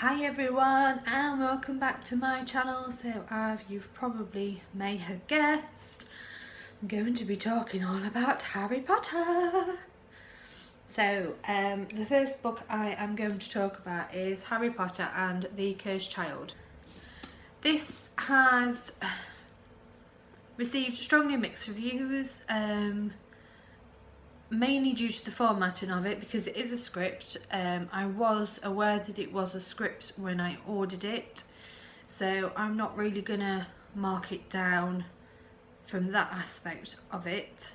Hi everyone and welcome back to my channel. So as you've probably may have guessed, I'm going to be talking all about Harry Potter. So the first book I am going to talk about is Harry Potter and the Cursed Child. This has received strongly mixed reviews, mainly due to the formatting of it, because it is a script. I was aware that it was a script when I ordered it, so I'm not really gonna mark it down from that aspect of it,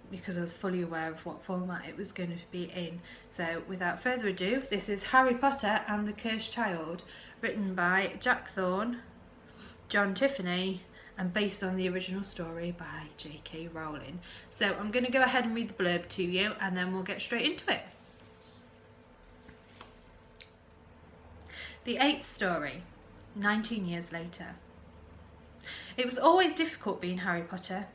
because I was fully aware of what format it was going to be in. So without further ado, this is Harry Potter and the Cursed Child, written by Jack Thorne, John Tiffany, and based on the original story by J.K. Rowling. So I'm going to go ahead and read the blurb to you and then we'll get straight into it. The 8th story, 19 years later. It was always difficult being Harry Potter,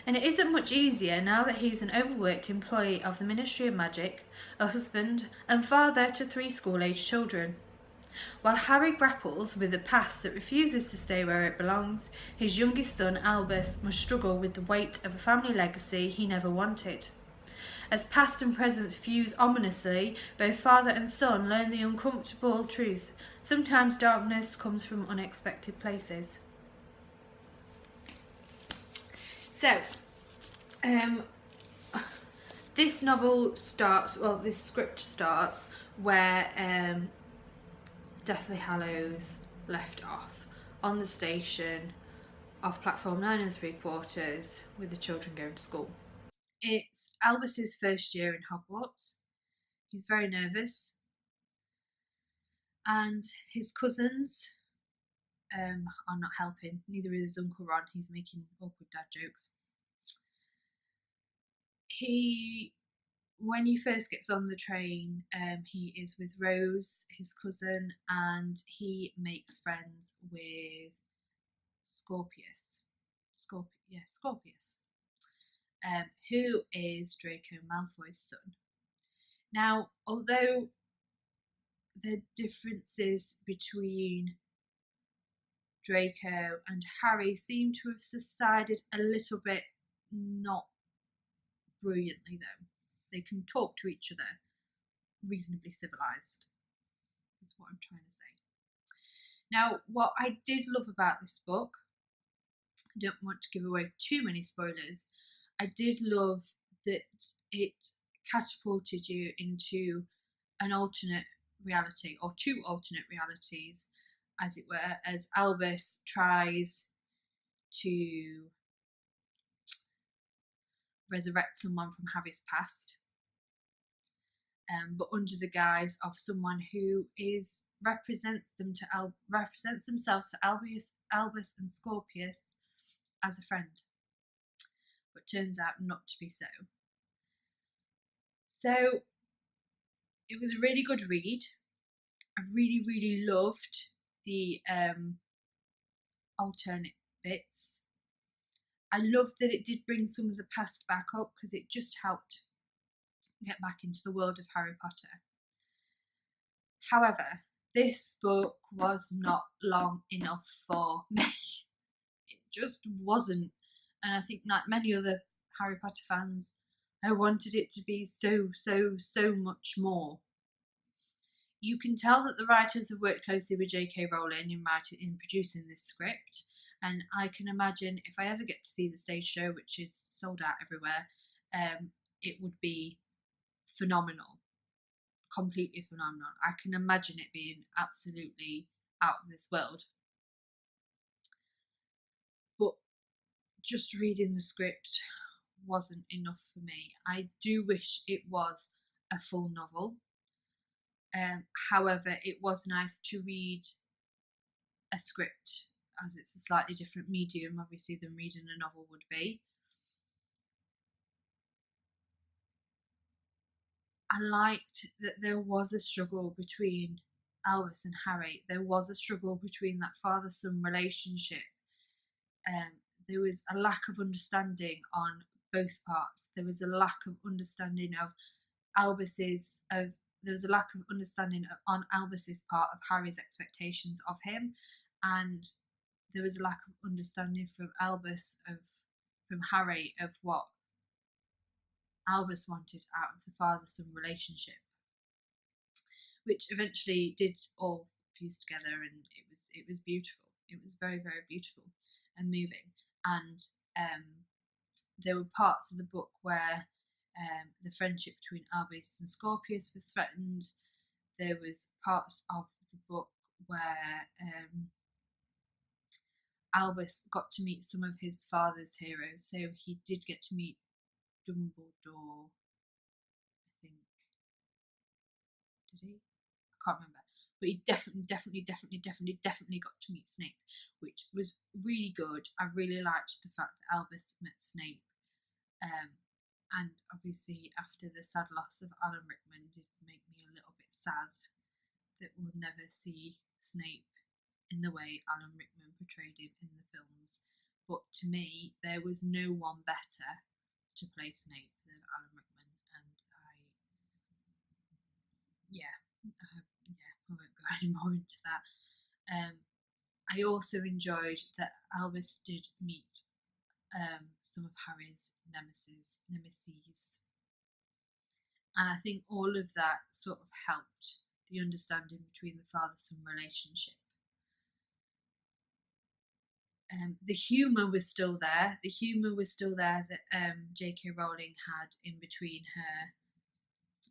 and it isn't much easier now that he's an overworked employee of the Ministry of Magic, a husband and father to 3 school-aged children. While Harry grapples with a past that refuses to stay where it belongs, his youngest son Albus must struggle with the weight of a family legacy he never wanted. As past and present fuse ominously, both father and son learn the uncomfortable truth. Sometimes darkness comes from unexpected places. So, this novel starts, well, this script starts where Deathly Hallows left off, on the station off platform 9 3/4 with the children going to school. It's Albus's first year in Hogwarts. He's very nervous, and his cousins are not helping. Neither is his Uncle Ron. He's making awkward dad jokes. When he first gets on the train, he is with Rose, his cousin, and he makes friends with Scorpius. Scorpius, who is Draco Malfoy's son. Now, although the differences between Draco and Harry seem to have subsided a little bit, not brilliantly though. They can talk to each other reasonably civilized, is what I'm trying to say. Now, what I did love about this book, I don't want to give away too many spoilers, I did love that it catapulted you into an alternate reality, or 2 alternate realities, as it were, as Albus tries to resurrect someone from Harry's past, but under the guise of someone who represents themselves to Albus and Scorpius as a friend, but turns out not to be so. So it was a really good read. I really, really loved the alternate bits. I loved that it did bring some of the past back up, because it just helped get back into the world of Harry Potter. However, this book was not long enough for me. It just wasn't. And I think, like many other Harry Potter fans, I wanted it to be so much more. You can tell that the writers have worked closely with J.K. Rowling in producing this script, and I can imagine if I ever get to see the stage show, which is sold out everywhere, it would be phenomenal, completely phenomenal. I can imagine it being absolutely out of this world. But just reading the script wasn't enough for me. I do wish it was a full novel. However, it was nice to read a script, as it's a slightly different medium, obviously, than reading a novel would be. I liked that there was a struggle between Albus and Harry. There was a struggle between that father-son relationship. There was a lack of understanding on both parts. There was a lack of understanding of there was a lack of understanding on Albus's part of Harry's expectations of him, and there was a lack of understanding from Harry of what Albus wanted out of the father-son relationship, which eventually did all fuse together, and it was beautiful. It was very, very beautiful and moving. And there were parts of the book where the friendship between Albus and Scorpius was threatened. There was parts of the book where Albus got to meet some of his father's heroes. So he did get to meet Dumbledore, I think. Did he? I can't remember. But he definitely got to meet Snape, which was really good. I really liked the fact that Albus met Snape. And obviously, after the sad loss of Alan Rickman, did make me a little bit sad that we'll never see Snape in the way Alan Rickman portrayed him in the films. But to me, there was no one better to play Snape than Alan Rickman, and I won't go any more into that. I also enjoyed that Albus did meet some of Harry's nemesis, and I think all of that sort of helped the understanding between the father-son relationship. The humour was still there. The humour was still there that J.K. Rowling had in between her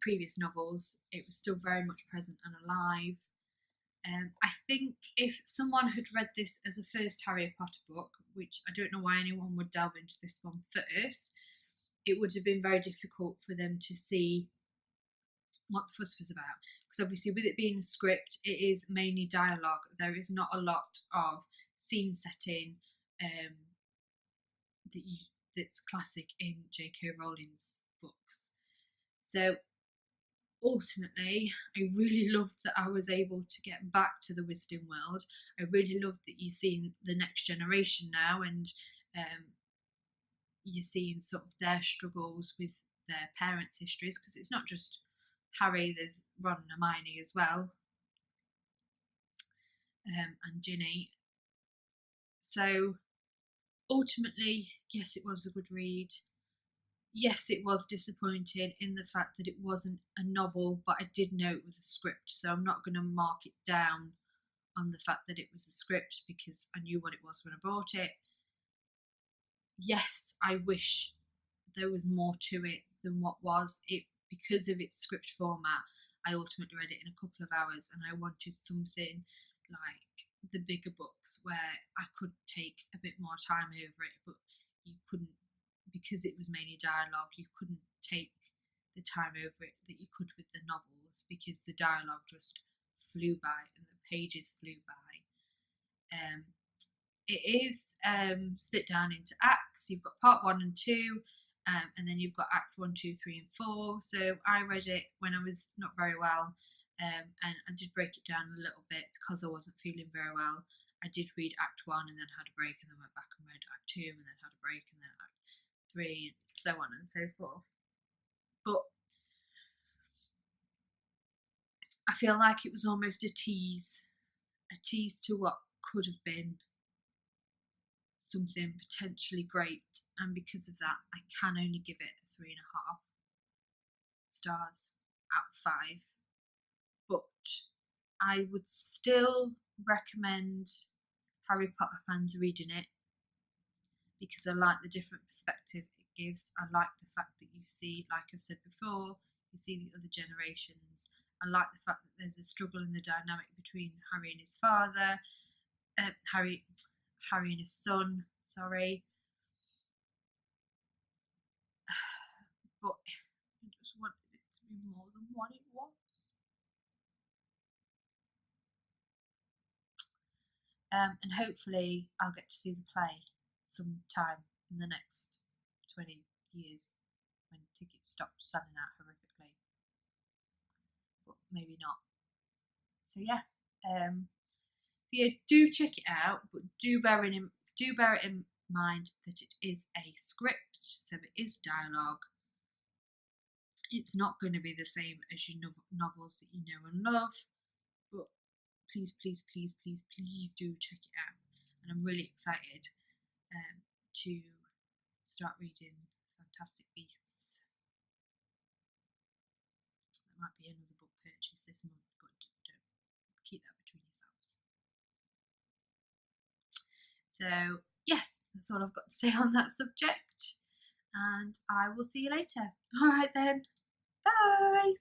previous novels. It was still very much present and alive. I think if someone had read this as a first Harry Potter book, which I don't know why anyone would delve into this one first, it would have been very difficult for them to see what the fuss was about. Because obviously, with it being a script, it is mainly dialogue. There is not a lot of scene setting that's classic in J.K. Rowling's books. So ultimately, I really loved that I was able to get back to the Wizarding world. I really loved that you're seeing the next generation now, and you're seeing sort of their struggles with their parents' histories, because it's not just Harry, there's Ron and Hermione as well, and Ginny. So ultimately, yes, it was a good read. Yes, it was disappointing in the fact that it wasn't a novel, but I did know it was a script, so I'm not going to mark it down on the fact that it was a script because I knew what it was when I bought it. Yes, I wish there was more to it than what was. It, because of its script format, I ultimately read it in a couple of hours, and I wanted something like the bigger books where I could take a bit more time over it, but you couldn't, because it was mainly dialogue, you couldn't take the time over it that you could with the novels, because the dialogue just flew by and the pages flew by. It is split down into acts. You've got part 1 and 2, and then you've got acts 1, 2, 3, and 4. So I read it when I was not very well, and I did break it down a little bit because I wasn't feeling very well. I did read Act 1 and then had a break, and then went back and read Act 2 and then had a break, and then Act 3, and so on and so forth. But I feel like it was almost a tease to what could have been something potentially great, and because of that, I can only give it 3.5 stars out of 5. But I would still recommend Harry Potter fans reading it, because I like the different perspective it gives. I like the fact that you see, like I've said before, you see the other generations. I like the fact that there's a struggle in the dynamic between Harry and his father, Harry and his son, sorry. But I just wanted it to be more than what it was. And hopefully I'll get to see the play sometime in the next 20 years when tickets stop selling out horrifically. But maybe not. So yeah. Do check it out, but do bear it in mind that it is a script, so it is dialogue. It's not going to be the same as your novels that you know and love, but please, please, please, please, please do check it out. And I'm really excited to start reading Fantastic Beasts. That might be another book purchase this month, but don't keep that between yourselves. So yeah, that's all I've got to say on that subject, and I will see you later. All right then, bye.